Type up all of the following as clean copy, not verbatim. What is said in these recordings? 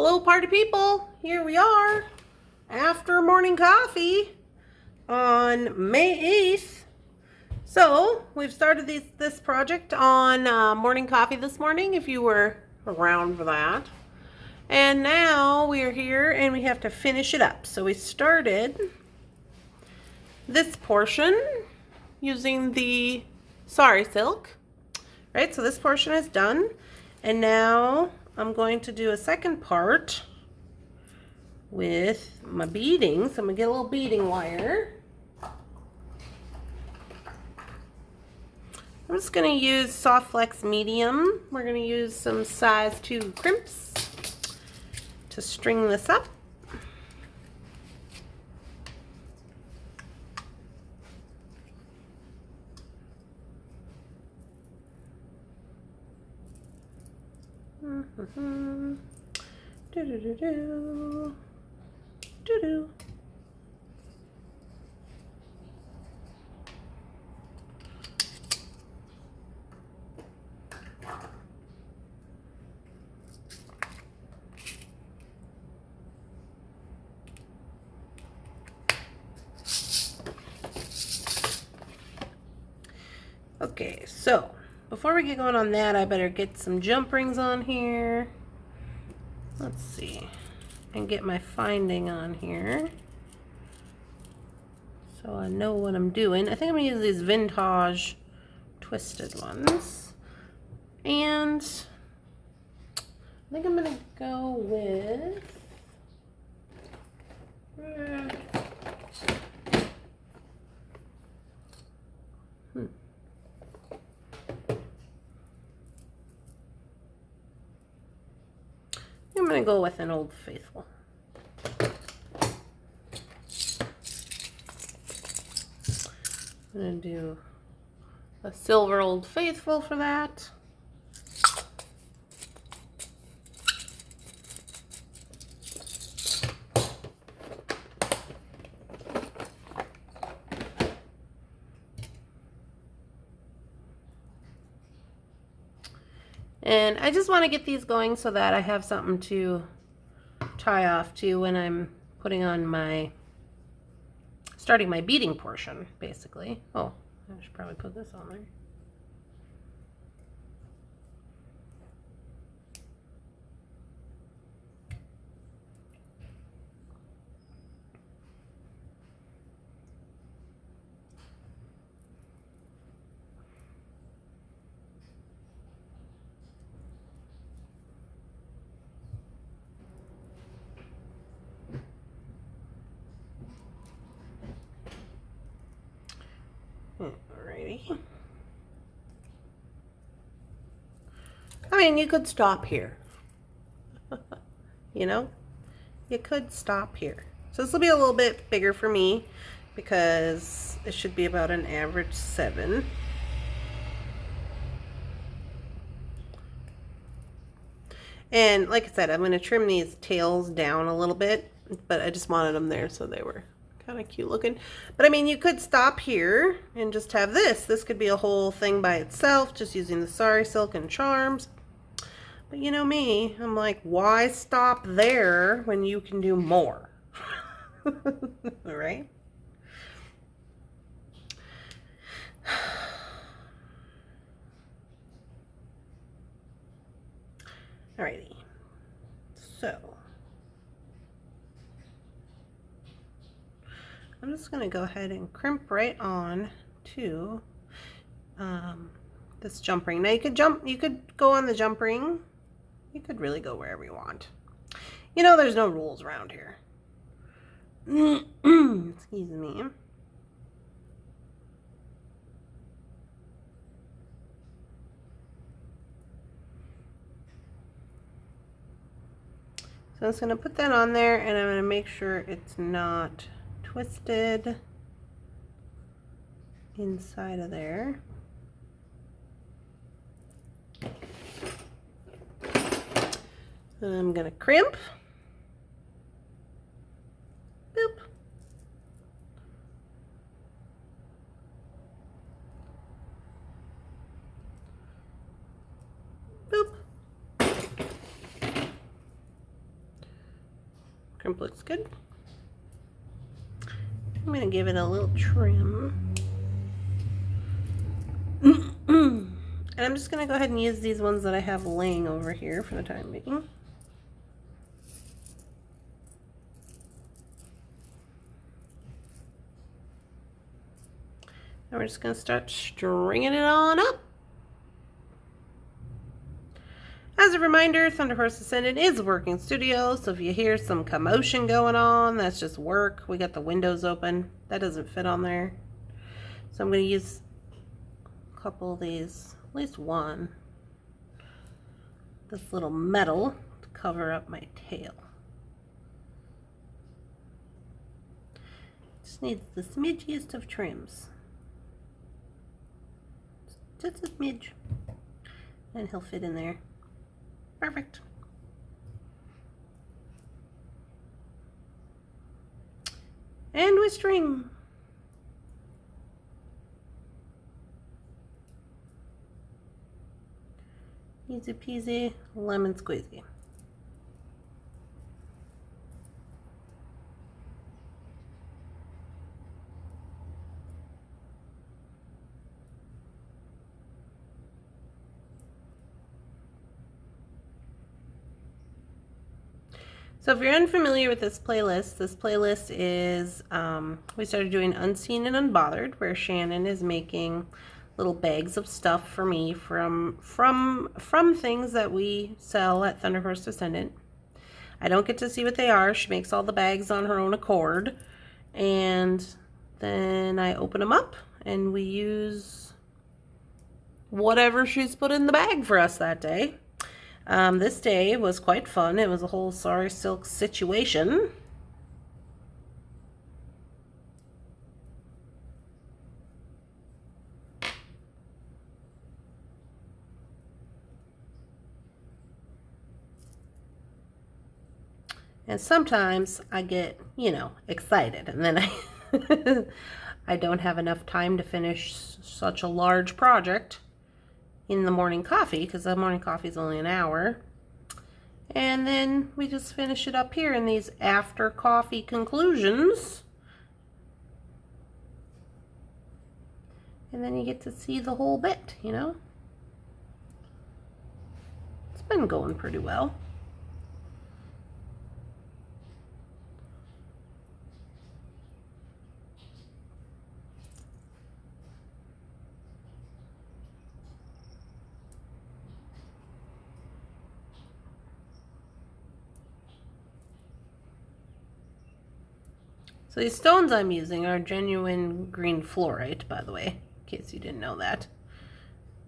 Hello, party people. Here we are after morning coffee on May 8th. So we've started this project on morning coffee this morning, if you were around for that. And now we are here and we have to finish it up. So we started this portion using the Sari silk, right? So this portion is done. And now I'm going to do a second part with my beading. So I'm gonna get a little beading wire. I'm just gonna use soft flex medium. We're gonna use some size 2 crimps to string this up. Do-do-do-do. Do-do. Okay, so before we get going on that, I better get some jump rings on here. Let's see, and get my finding on here so I know what I'm doing. I think I'm gonna use these vintage twisted ones, and I think I'm gonna go with I'm gonna go with an Old Faithful. I'm gonna do a silver Old Faithful for that. And I just want to get these going so that I have something to tie off to when I'm putting on starting my beading portion, basically. Oh, I should probably put this on there. Alrighty. I mean, you could stop here. You know, you could stop here. So this will be a little bit bigger for me because it should be about an average 7. And like I said, I'm going to trim these tails down a little bit, but I just wanted them there so they were kind of cute looking. But I mean, you could stop here and just have this. This could be a whole thing by itself, just using the Sari silk and charms. But you know me, I'm like, why stop there when you can do more? All right? Alrighty. So I'm just going to go ahead and crimp right on to this jump ring. Now you could go on the jump ring. You could really go wherever you want. You know, there's no rules around here. Excuse me. So I'm just going to put that on there, and I'm going to make sure it's not twisted inside of there. And I'm going to crimp. Boop. Boop. crimp looks good. I'm going to give it a little trim. And I'm just going to go ahead and use these ones that I have laying over here for the time being. And we're just going to start stringing it on up. As a reminder, Thunderhorse Descendant is a working studio, so if you hear some commotion going on, that's just work. We got the windows open. That doesn't fit on there. So I'm going to use a couple of these, at least one, this little metal to cover up my tail. Just needs the smidgiest of trims. Just a smidge. And he'll fit in there. Perfect. And with string. Easy peasy, lemon squeezy. So if you're unfamiliar with this playlist is, we started doing Unseen and Unbothered, where Shannon is making little bags of stuff for me from things that we sell at Thunderhorse Descendant. I don't get to see what they are. She makes all the bags on her own accord. And then I open them up and we use whatever she's put in the bag for us that day. This day was quite fun. It was a whole Sari silk situation. And sometimes I get, excited, and then I don't have enough time to finish such a large project in the morning coffee, because the morning coffee is only an hour. And then we just finish it up here in these after coffee conclusions. And then you get to see the whole bit, It's been going pretty well. So these stones I'm using are genuine green fluorite, by the way, in case you didn't know that.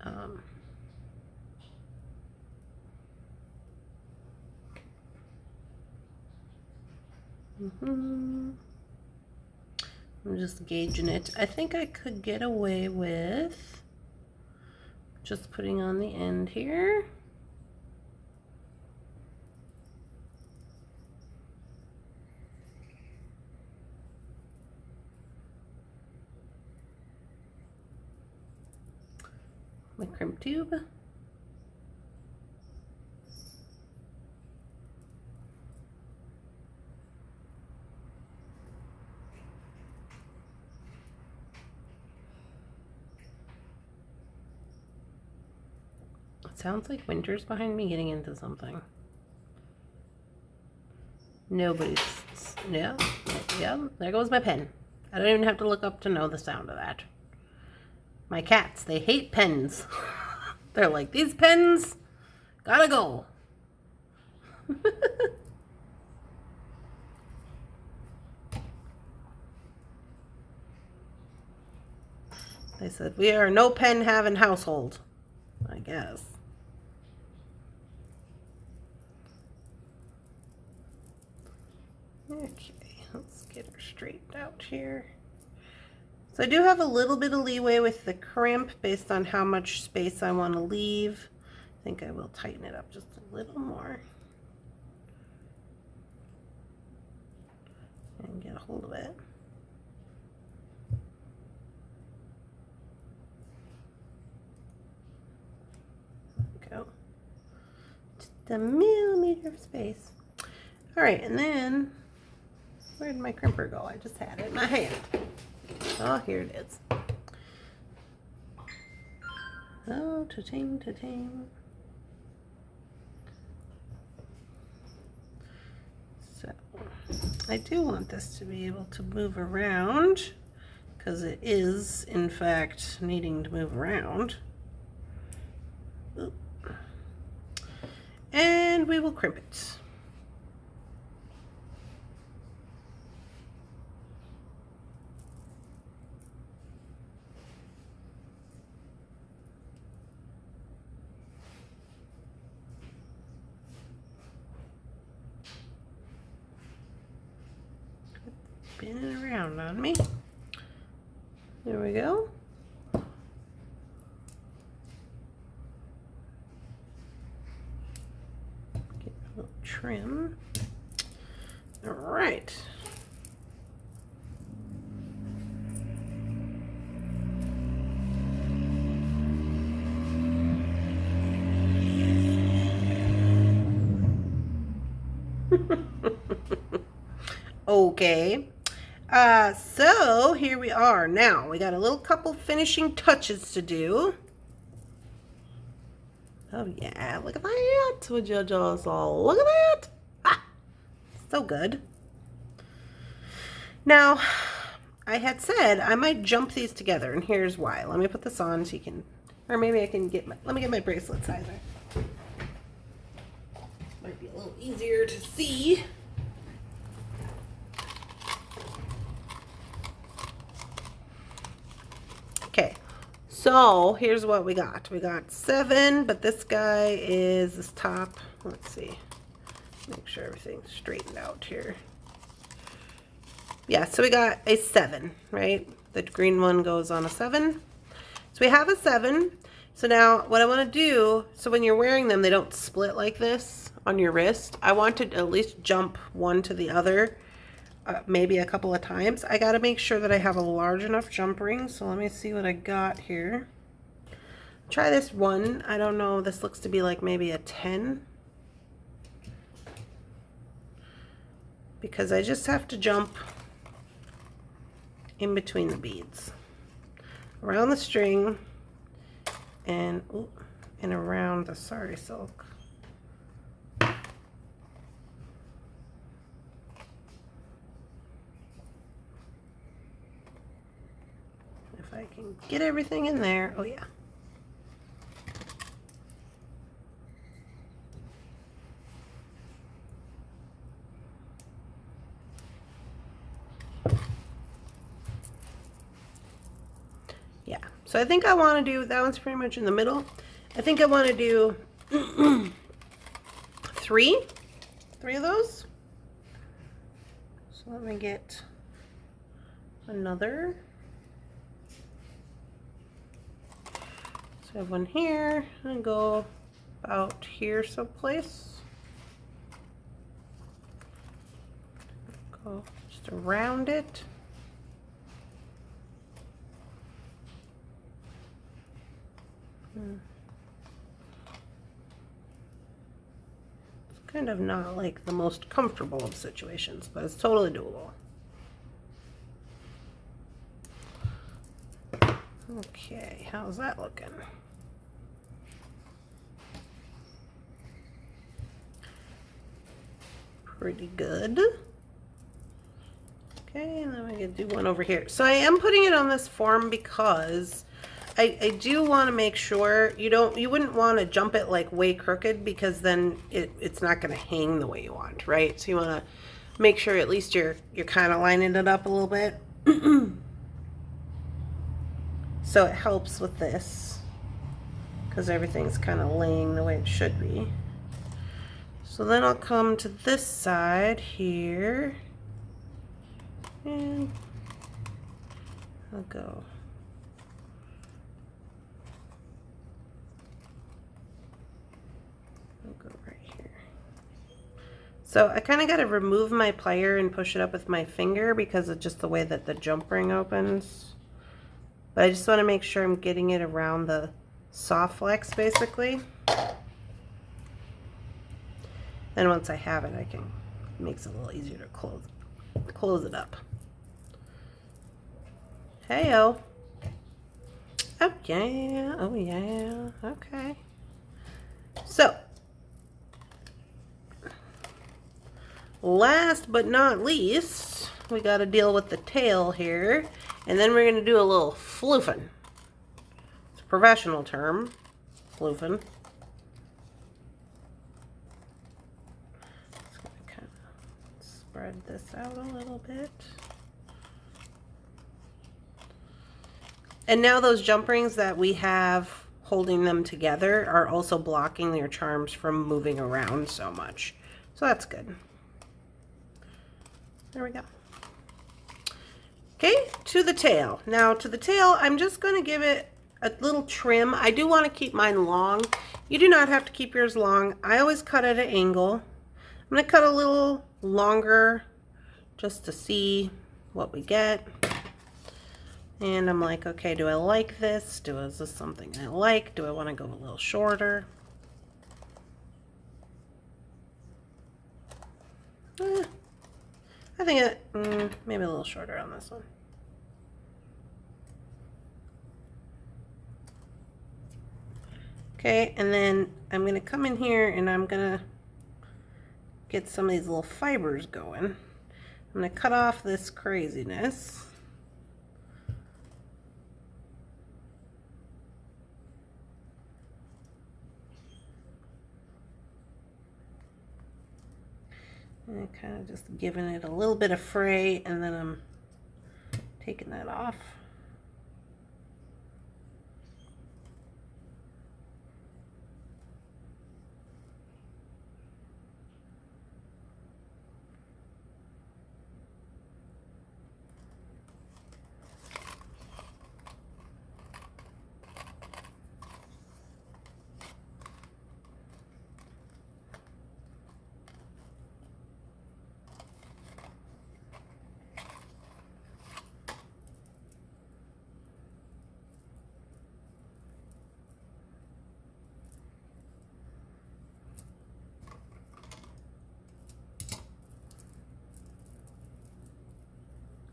I'm just gauging it. I think I could get away with just putting on the end here. My crimp tube. It sounds like Winter's behind me getting into something. Nobody's, yeah, there goes my pen. I don't even have to look up to know the sound of that. My cats, they hate pens. They're like, these pens gotta go. They said, we are no pen having household, I guess. Okay, let's get her straightened out here. So I do have a little bit of leeway with the crimp based on how much space I want to leave. I think I will tighten it up just a little more. And get a hold of it. There we go. Just a millimeter of space. All right, and then Where did my crimper go? I just had it in my hand. Oh, here it is. Oh, ta-ting, ta-ting. So, I do want this to be able to move around, because it is, in fact, needing to move around. Oop. And we will crimp it. Spinning around on me. There we go. Get a little trim. All right. Okay. So here we are. Now we got a little couple finishing touches to do. Oh yeah, look at that. Would you just all look at that? Ah, so good. Now, I had said I might jump these together, and here's why. Let me put this on so you can, or maybe I can get my, let me get my bracelet sizer. Might be a little easier to see. Okay, so here's what we got. We got 7, but this guy is this top. Let's see. Make sure everything's straightened out here. Yeah, so we got a 7, right? The green one goes on a 7. So we have a 7. So now what I want to do, so when you're wearing them, they don't split like this on your wrist. I want to at least jump one to the other. Maybe a couple of times. I got to make sure that I have a large enough jump ring. So let me see what I got here. Try this one. I don't know. This looks to be like maybe a 10. Because I just have to jump in between the beads. Around the string and, ooh, and around the Sari silk. I can get everything in there. Oh yeah. Yeah. So I think I want to do, that one's pretty much in the middle. I think I want to do three of those. So let me get another. So I have one here and go about here someplace. Go just around it. It's kind of not like the most comfortable of situations, but it's totally doable. Okay, how's that looking? Pretty good. Okay, and then we can do one over here. So I am putting it on this form because I do want to make sure you wouldn't want to jump it like way crooked, because then it's not going to hang the way you want, right? So you want to make sure at least you're kind of lining it up a little bit. So it helps with this because everything's kind of laying the way it should be. So then I'll come to this side here and I'll go. Right here. So I kind of got to remove my plier and push it up with my finger because of just the way that the jump ring opens. But I just want to make sure I'm getting it around the soft flex basically. And once I have it, it makes it a little easier to close. close it up. Hey-o. Oh, yeah. Oh, yeah. Okay. So, last but not least, we got to deal with the tail here. And then we're going to do a little floofing. It's a professional term, floofing. Just going to kind of spread this out a little bit. And now those jump rings that we have holding them together are also blocking your charms from moving around so much. So that's good. There we go. Okay, to the tail. Now to the tail, I'm just going to give it a little trim. I do want to keep mine long. You do not have to keep yours long. I always cut at an angle. I'm going to cut a little longer just to see what we get. And I'm like, okay, do I like this? Is this something I like? Do I want to go a little shorter? I think maybe a little shorter on this one. Okay, and then I'm going to come in here and I'm going to get some of these little fibers going. I'm going to cut off this craziness. And kind of just giving it a little bit of fray, and then I'm taking that off.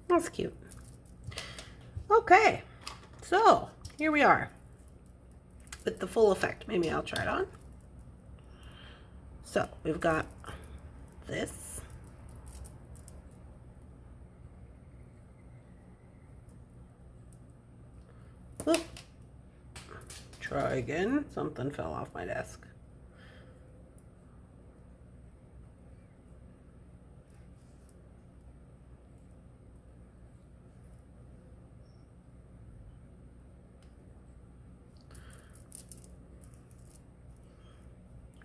That's cute. Okay, so here we are with the full effect. Maybe I'll try it on. So we've got this. Oop. Try again. Something fell off my desk.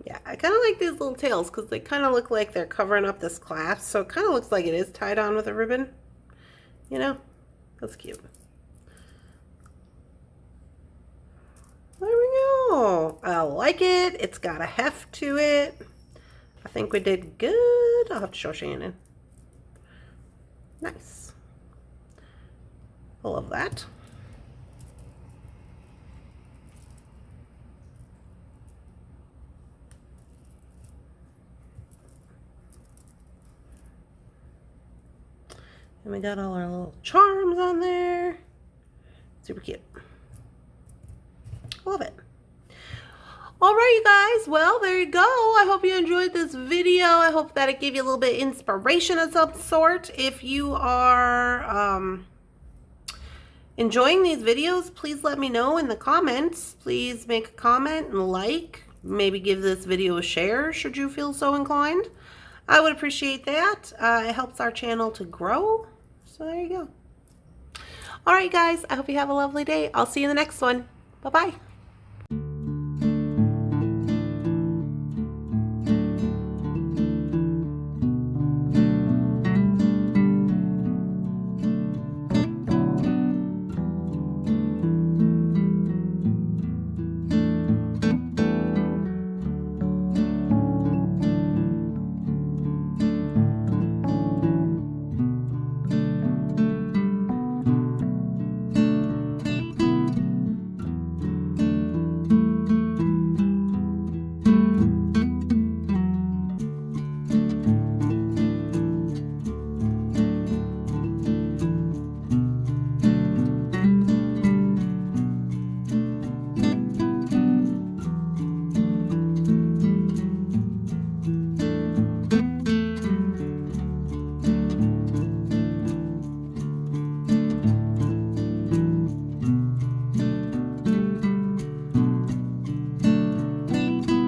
Yeah, I kind of like these little tails because they kind of look like they're covering up this clasp. So it kind of looks like it is tied on with a ribbon. You know, that's cute. There we go. I like it. It's got a heft to it. I think we did good. I'll have to show Shannon. Nice. I love that. And we got all our little charms on there. Super cute. Love it. All right, you guys. Well, there you go. I hope you enjoyed this video. I hope that it gave you a little bit of inspiration of some sort. If you are enjoying these videos, please let me know in the comments. Please make a comment and like. Maybe give this video a share should you feel so inclined. I would appreciate that. It helps our channel to grow. So there you go. All right, guys. I hope you have a lovely day. I'll see you in the next one. Bye-bye.